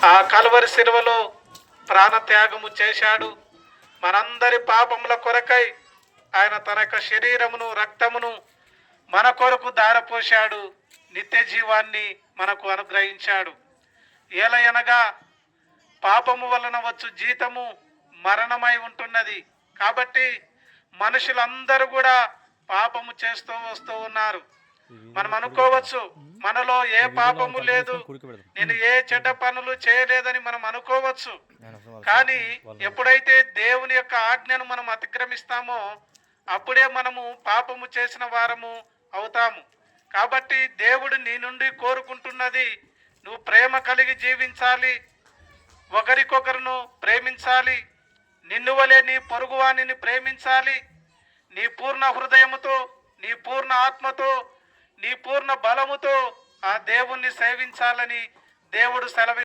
ఆ కలువరి శిలువలో ప్రాణత్యాగము చేశాడు. మనందరి పాపముల కొరకై ఆయన తన యొక్క శరీరమును రక్తమును మన కొరకు ధారపోశాడు. నిత్య జీవాన్ని మనకు అనుగ్రహించాడు. ఏలయనగా పాపము వలన వచ్చు జీతము మరణమై ఉంటున్నది. కాబట్టి మనుషులందరూ కూడా పాపము చేస్తూ వస్తూ ఉన్నారు. మనం అనుకోవచ్చు మనలో ఏ పాపము లేదు, నేను ఏ చెడ్డ పనులు చేయలేదని మనం అనుకోవచ్చు. కానీ ఎప్పుడైతే దేవుని యొక్క ఆజ్ఞను మనం అతిక్రమిస్తామో అప్పుడే మనము పాపము చేసిన వారము అవుతాము. కాబట్టి దేవుడు నీ నుండి కోరుకుంటున్నది నువ్వు ప్రేమ కలిగి జీవించాలి, ఒకరికొకరును ప్రేమించాలి, నిన్ను వలె నీ పొరుగువానిని ప్రేమించాలి, నీ పూర్ణ హృదయముతో, నీ పూర్ణ ఆత్మతో, నీ పూర్ణ బలముతో ఆ దేవుణ్ణి సేవించాలని దేవుడు సెలవు